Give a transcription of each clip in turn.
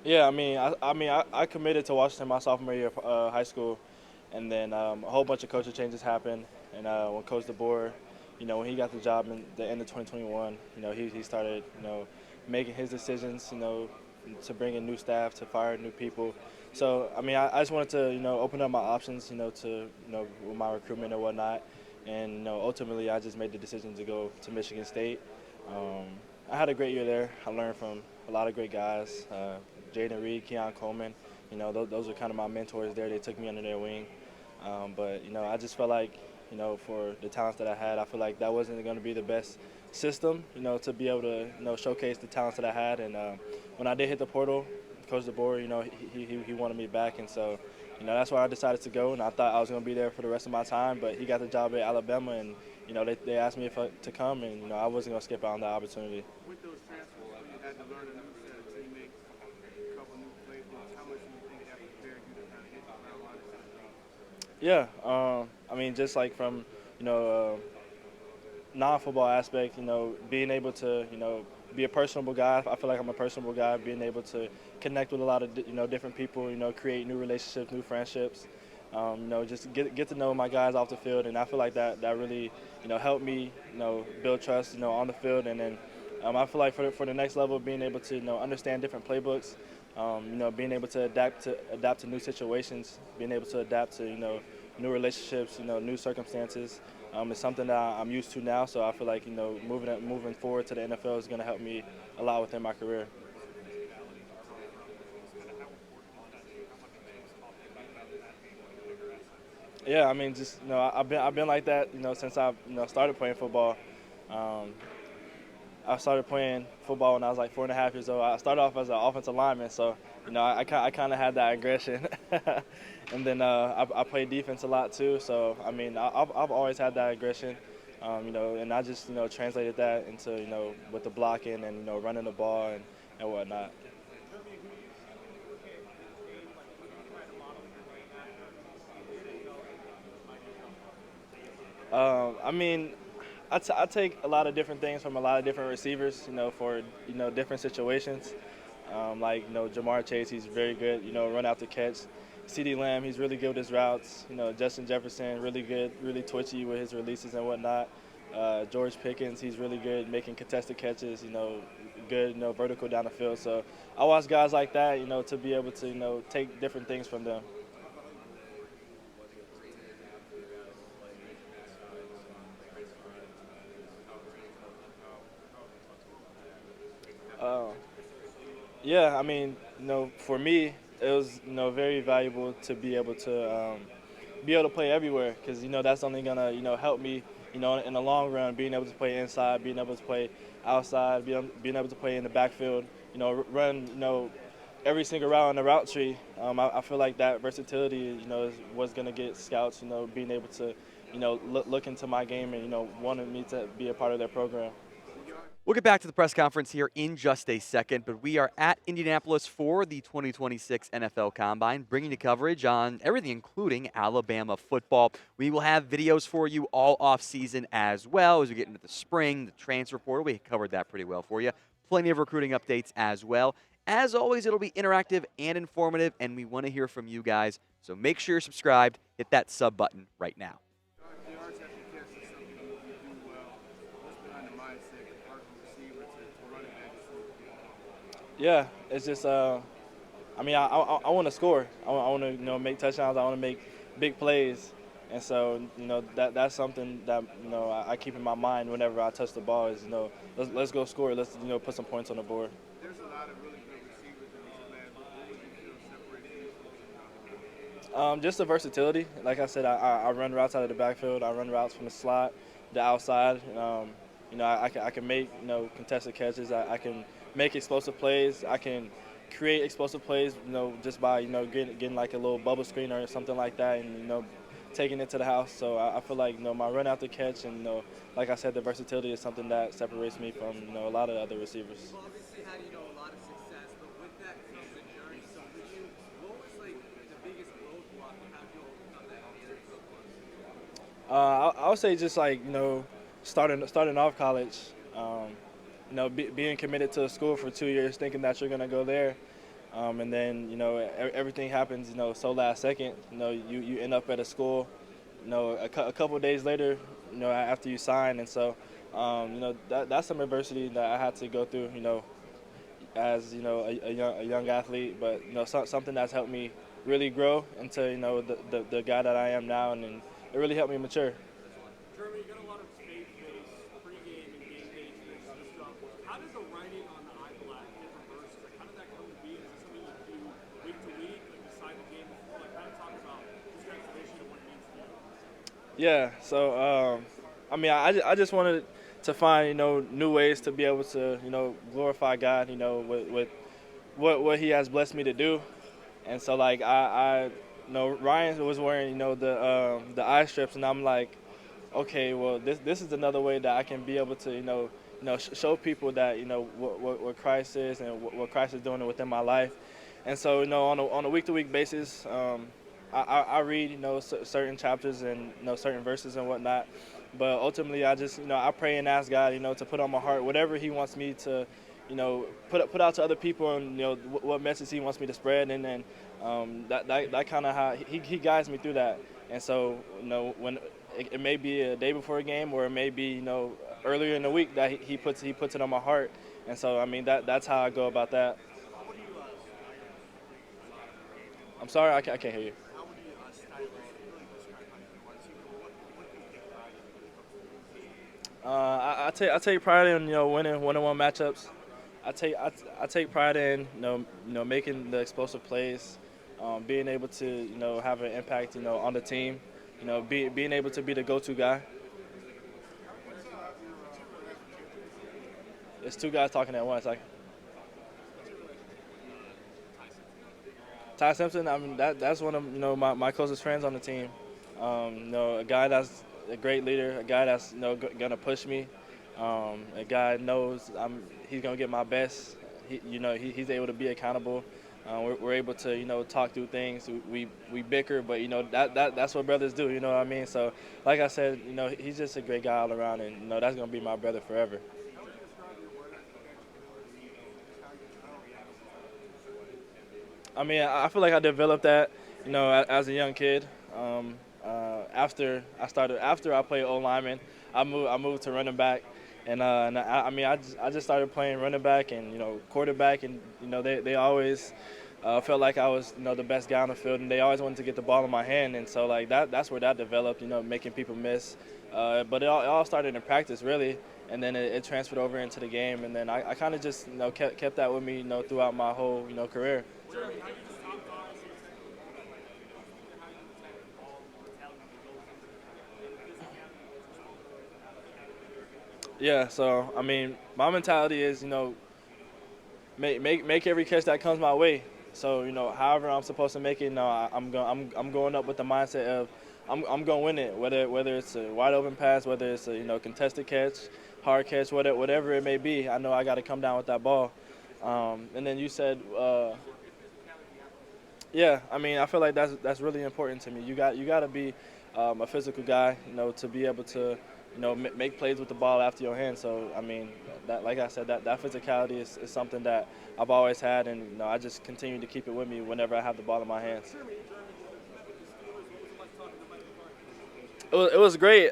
Yeah, I committed to Washington my sophomore year of high school, and then a whole bunch of coaching changes happened. And when Coach DeBoer, when he got the job in the end of 2021, he started, making his decisions, to bring in new staff, to fire new people. So, I just wanted to, open up my options, with my recruitment and whatnot. And, ultimately, I just made the decision to go to Michigan State. Um, I had a great year there. I learned from a lot of great guys. Jaden Reed, Keon Coleman, those are kind of my mentors there. They took me under their wing. But, I just felt like, for the talents that I had, I feel like that wasn't going to be the best system, to be able to, showcase the talents that I had. And when I did hit the portal, Coach DeBoer, he wanted me back. And so, that's why I decided to go. And I thought I was going to be there for the rest of my time. But he got the job at Alabama, and, they asked me to come. And, I wasn't going to skip out on that opportunity. With those transfers, you had to learn a new set of teammates, a couple new playbooks. How much do you think that prepared you to kind of hit the ground running? Yeah, just like from, non-football aspect, being able to, be a personable guy. I feel like I'm a personable guy, being able to connect with a lot of, different people, create new relationships, new friendships, just get to know my guys off the field. And I feel like that really, helped me, build trust, on the field. And then I feel like for the next level, being able to, understand different playbooks, being able to adapt to new situations, being able to adapt to, new relationships, new circumstances. It's something that I'm used to now, so I feel like moving forward to the NFL is going to help me a lot within my career. Yeah, just I've been like that, since I started playing football. Um, I started playing football when I was like 4.5 years old. I started off as an offensive lineman, so I kind of had that aggression. And then I played defense a lot too. So I've always had that aggression, and I just translated that into with the blocking and running the ball and whatnot. I mean, I take a lot of different things from a lot of different receivers, for different situations. Like Jamar Chase, he's very good, run out the catch. CeeDee Lamb, he's really good with his routes. Justin Jefferson, really good, really twitchy with his releases and whatnot. George Pickens, he's really good making contested catches. Good, vertical down the field. So I watch guys like that, to be able to take different things from them. Uh, Yeah, for me, it was, very valuable to be able to play everywhere because, that's only gonna, help me, in the long run, being able to play inside, being able to play outside, being able to play in the backfield, run, every single route on the route tree. I feel like that versatility, is what's gonna get scouts, being able to, look into my game and, wanting me to be a part of their program. We'll get back to the press conference here in just a second, but we are at Indianapolis for the 2026 NFL Combine, bringing you coverage on everything, including Alabama football. We will have videos for you all off-season as well as we get into the spring, the transfer portal. We covered that pretty well for you. Plenty of recruiting updates as well. As always, it'll be interactive and informative, and we want to hear from you guys. So make sure you're subscribed. Hit that sub button right now. The yards after catch is something you do well. What's behind the mindset of working receiver to running back? Yeah, it's just I want to score. I want to make touchdowns. I want to make big plays, and so that's something that I keep in my mind whenever I touch the ball. Is let's go score. Let's put some points on the board. There's a lot of really good receivers in this class. What would you feel separates these folks from others? Just the versatility. Like I said, I run routes out of the backfield. I run routes from the slot, the outside. I can make contested catches. I can make explosive plays. I can create explosive plays. Just by getting like a little bubble screen or something like that, and taking it to the house. So I feel like my run out the catch and like I said, the versatility is something that separates me from a lot of other receivers. Well, obviously had a lot of success, but with that comes a journey. So for you, what was like the biggest roadblock and how did you overcome that? I would say just like starting off college, being committed to a school for 2 years, thinking that you're gonna go there, and then everything happens so last second. You end up at a school, a couple of days later, after you sign, and so that's some adversity that I had to go through, as a young athlete, but something that's helped me really grow into the guy that I am now, and it really helped me mature. Germie, you got a lot of faith-based pregame and game day stuff. How does the writing on the iPad different verses? Like, how did that come to be? Is it something you do week to week, like decide the game before? Like, kind of talk about this translation and what it means to you. Yeah, so I just wanted to find new ways to be able to glorify God with what He has blessed me to do, and so like I Ryan was wearing the eye strips, and I'm like, okay, well this is another way that I can be able to show people that what Christ is and what Christ is doing within my life, and so on a week to week basis. I read certain chapters and certain verses and whatnot, but ultimately I just I pray and ask God to put on my heart whatever He wants me to put out to other people, and what message He wants me to spread, and then that kind of how he guides me through that. And so when it may be a day before a game, or it may be earlier in the week that he puts it on my heart, and so I mean that's how I go about that. I'm sorry, I can't hear you. I take pride in winning one-on-one matchups. I take pride in making the explosive plays, being able to have an impact on the team, being able to be the go-to guy. It's two guys talking at once. Like Ty Simpson, I mean that's one of my closest friends on the team. A guy that's a great leader, a guy that's gonna push me, a guy knows he's gonna get my best. He's able to be accountable. We're able to talk through things. We bicker, but that's what brothers do. You know what I mean? So like I said, he's just a great guy all around, and that's gonna be my brother forever. I mean, I feel like I developed that, as a young kid. After I played O lineman, I moved to running back, and I just started playing running back and quarterback, and they always felt like I was the best guy on the field, and they always wanted to get the ball in my hand, and so like that's where that developed, making people miss. But it all started in practice really, and then it transferred over into the game, and then I kind of just kept that with me throughout my whole career. Yeah, so I mean, my mentality is make every catch that comes my way. So however I'm supposed to make it, I'm going up with the mindset of I'm going to win it. Whether it's a wide open pass, whether it's a contested catch, hard catch, whatever it may be, I know I got to come down with that ball. And then you said, yeah, I mean I feel like that's really important to me. You got to be a physical guy, to be able to make plays with the ball after your hand. So I mean, that like I said, that physicality is something that I've always had, and I just continue to keep it with me whenever I have the ball in my hands. It was great.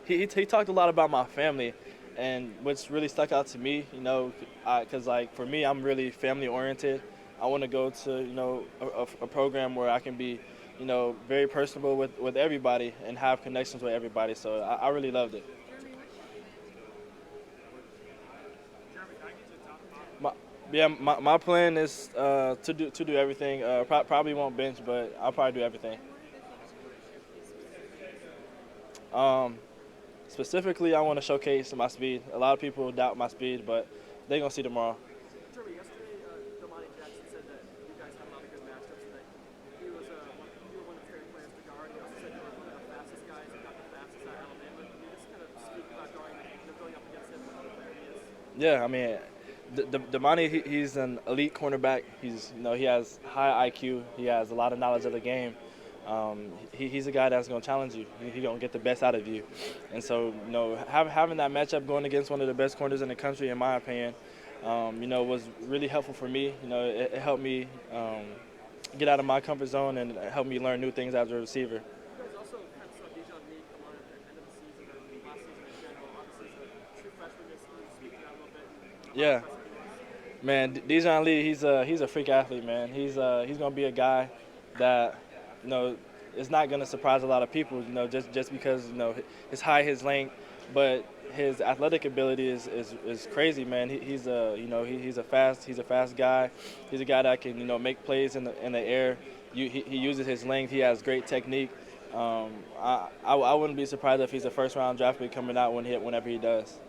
He talked a lot about my family, and what's really stuck out to me, because like for me, I'm really family oriented. I want to go to a program where I can be very personable with everybody and have connections with everybody. So I really loved it. My plan is to do everything. Probably won't bench, but I'll probably do everything. Specifically, I want to showcase my speed. A lot of people doubt my speed, but they're gonna see tomorrow. Germie, yesterday, Jackson said that you guys had a lot of good matchups, and that you were one of the favorite players to guard. He also said you were one of the fastest guys and got the fastest at Alabama. Can you just kind of speak about going up against him, what player he is? Yeah, I mean, Damani, he's an elite cornerback. He has high IQ. He has a lot of knowledge of the game. He's a guy that's going to challenge you. He's going to get the best out of you. And so, having that matchup going against one of the best corners in the country, in my opinion, was really helpful for me. It helped me get out of my comfort zone and helped me learn new things as a receiver. You guys also kind of saw Dejan Meade come on at the end of the season or last season in general. Obviously, he's a true freshman. Just speak to that a little bit. Yeah. Man, Dejan Lee, he's a freak athlete, man. He's gonna be a guy that, is not gonna surprise a lot of people, just because his height, his length, but his athletic ability is crazy, man. He's a fast guy. He's a guy that can make plays in the air. He uses his length. He has great technique. I wouldn't be surprised if he's a first round draft pick coming out whenever he does.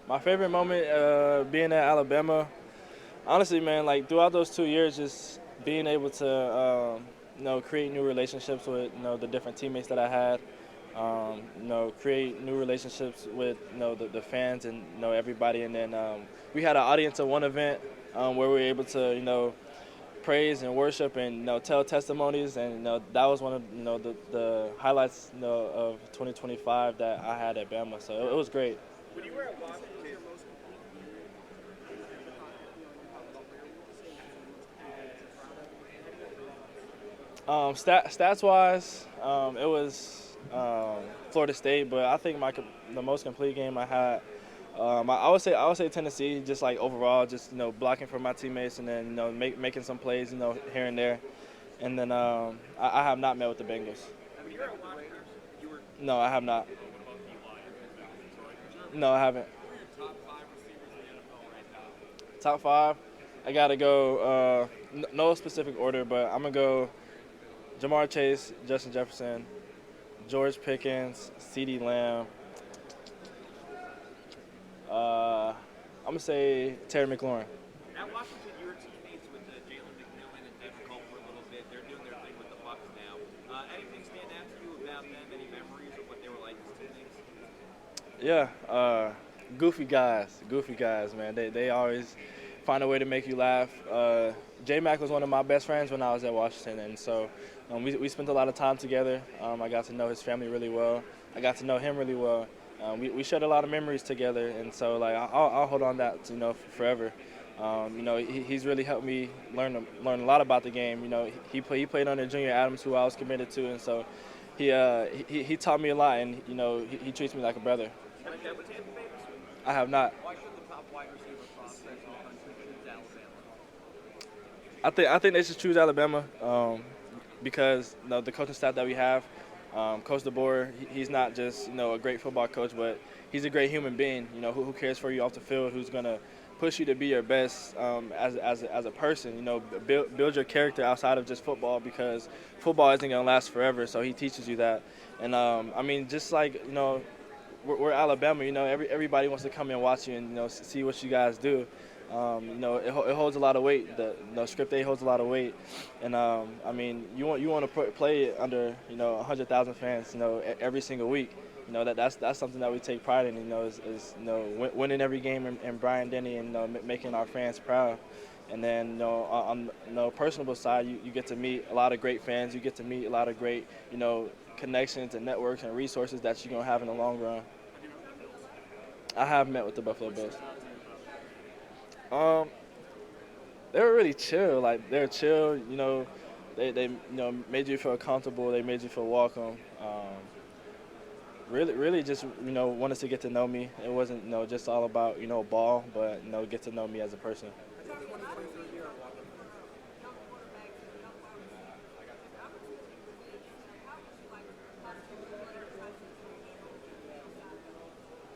My favorite moment being at Alabama, honestly, man, like throughout those 2 years, just being able to, create new relationships with, the different teammates that I had, create new relationships with, the fans and, everybody. And then we had an audience at one event where we were able to, praise and worship and, tell testimonies. And, that was one of, the highlights, of 2025 that I had at Bama. So it was great. When you were at Washington, what was your most complete year? Stats-wise, it was Florida State, but I think the most complete game I had, I would say Tennessee, just like overall, just blocking for my teammates and then making some plays, here and there, and then I have not met with the Bengals. When you were at Washington, you were. No, I have not. No, I haven't. Who are your top 5 receivers in the NFL right now? Top 5, I gotta go. No specific order, but I'm gonna go Jamar Chase, Justin Jefferson, George Pickens, CeeDee Lamb. I'm gonna say Terry McLaurin. At Washington, you were teammates with Jalen McMillan and Devin Cole for a little bit. They're doing their thing with the Bucs now. Anything stand out to you about them? Any memories of what they were like as teammates? Yeah, goofy guys, man. They always find a way to make you laugh. J-Mac was one of my best friends when I was at Washington, and so we spent a lot of time together. I got to know his family really well. I got to know him really well. We shared a lot of memories together, and so like I'll hold on that forever. He's really helped me learn a lot about the game. He played under Junior Adams, who I was committed to, and so he taught me a lot, and he treats me like a brother. I have not. Why should the top wide receiver prospects in the country choose Alabama? I think they should choose Alabama because the coaching staff that we have, Coach DeBoer, he's not just a great football coach, but he's a great human being. Who cares for you off the field, who's gonna push you to be your best as a person. Build your character outside of just football, because football isn't gonna last forever. So he teaches you that, and just like we're Alabama. Everybody wants to come and watch you and see what you guys do. It holds a lot of weight. The script A holds a lot of weight, and you want to play under 100,000 fans every single week. That's something that we take pride in. Is winning every game in Bryant-Denny and making our fans proud. And then on the personable side, you get to meet a lot of great fans. You get to meet a lot of great connections and networks and resources that you're gonna have in the long run. I have met with the Buffalo Bills. They were really chill. Like, they're chill. They made you feel comfortable. They made you feel welcome. Really just wanted to get to know me. It wasn't just all about ball, but get to know me as a person.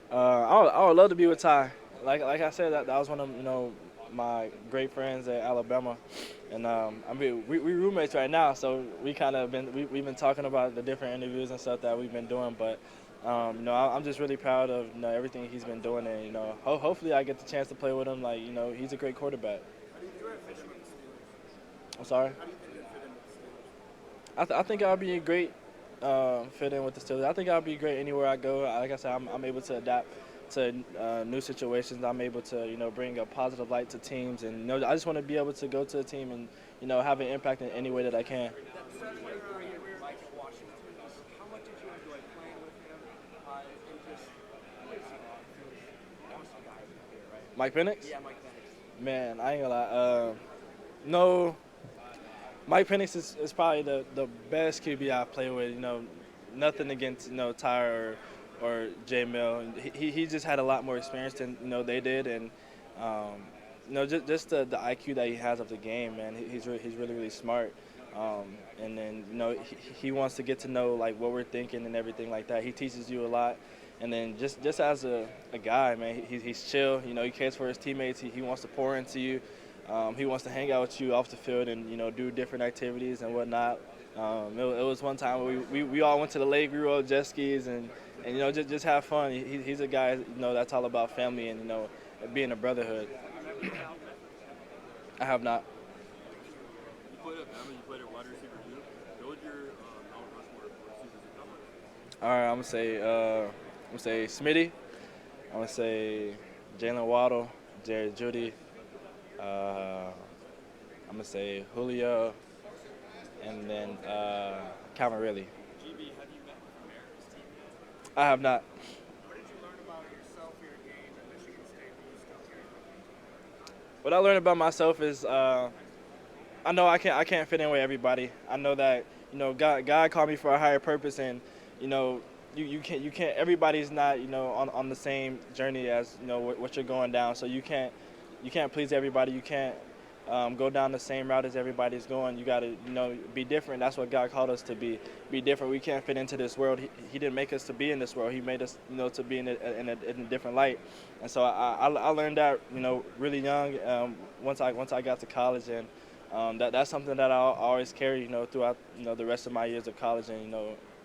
I would love to be with Ty. Like I said, that was one of my great friends at Alabama, and we roommates right now, so we've been talking about the different interviews and stuff that we've been doing. But I'm just really proud of everything he's been doing, and hopefully I get the chance to play with him. Like he's a great quarterback. How do you fit in with the Steelers? I'm sorry. How do you think you fit in with the Steelers? I think I'll be a great fit in with the Steelers. I think I'll be great anywhere I go. Like I said, I'm able to adapt to new situations. I'm able to, bring a positive light to teams, and I just want to be able to go to a team and, have an impact in any way that I can. That started your career like at Washington. Just how much did you enjoy playing with him? And just who is he? Awesome guy here, right? Mike Penix? Yeah, Mike Penix. Man, I ain't gonna lie. No, Mike Penix is probably the best QB I've played with. Nothing against Ty or J Mill. He just had a lot more experience than they did, and just the IQ that he has of the game, man. He's really smart. And then he wants to get to know like what we're thinking and everything like that. He teaches you a lot. And then just as a guy, man, he's chill. He cares for his teammates. He wants to pour into you. He wants to hang out with you off the field and do different activities and whatnot. It was one time where we all went to the lake. We rode jet skis and just have fun. He's a guy that's all about family and being a brotherhood. I have not. You played at Bama. You played at wide receiver too. What would your Mount Rushmore receivers become? All right, I'm gonna say Smitty. I'm gonna say Jalen Waddle, Jerry Judy. I'm gonna say Julio, and then Calvin Ridley. GB, have you met with America's team yet? I have not. What did you learn about yourself for your game at Michigan State that you still carry from? What I learned about myself is I know I can't fit in with everybody. I know that God called me for a higher purpose, and you can't everybody's not on the same journey as what you're going down. So you can't please everybody. You can't go down the same route as everybody's going. You got to be different. That's what God called us to be different. We can't fit into this world. He didn't make us to be in this world. He made us to be in a different light. And so I learned that really young. Once I got to college, and that's something that I'll always carry throughout the rest of my years of college, and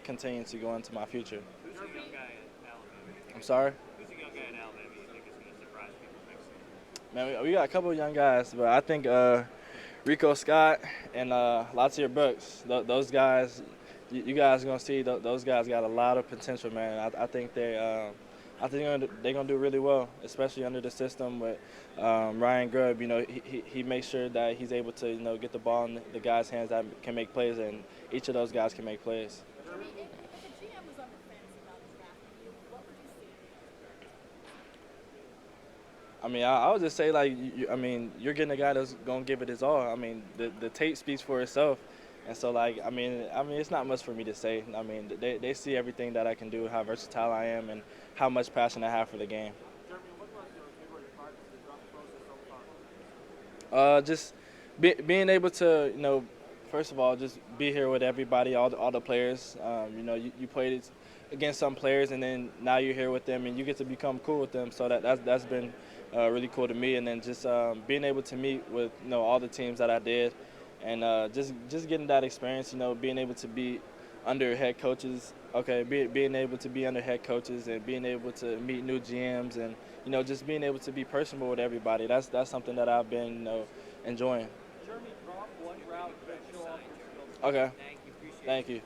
continue to go into my future. Who's the young guy at Alabama? I'm sorry. Who's the young guy at Alabama you think is going to surprise people next year? Man, we got a couple of young guys, but I think Rico Scott and Latier Brooks, those guys, you guys are gonna see those guys got a lot of potential, man. I think they're gonna do really well, especially under the system with Ryan Grubb. He makes sure that he's able to get the ball in the guys' hands that can make plays, and each of those guys can make plays. If the GM was on the fence about drafting you, what would you say? I mean, I would just say, like, you're getting a guy that's going to give it his all. I mean, the tape speaks for itself. And so, like, I mean, it's not much for me to say. I mean, they see everything that I can do, how versatile I am, and how much passion I have for the game. Germie, what was your favorite part of the draft process so far? Just being able to, first of all, just be here with everybody, all the players. You played against some players, and then now you're here with them, and you get to become cool with them. So that's been really cool to me. And then just being able to meet with all the teams that I did, and just getting that experience. Being able to be under head coaches. Being able to be under head coaches and being able to meet new GMs, and just being able to be personable with everybody. That's something that I've been enjoying. Germie, drop one route that show off your skills. Okay. Thank you. Appreciate it. Thank you.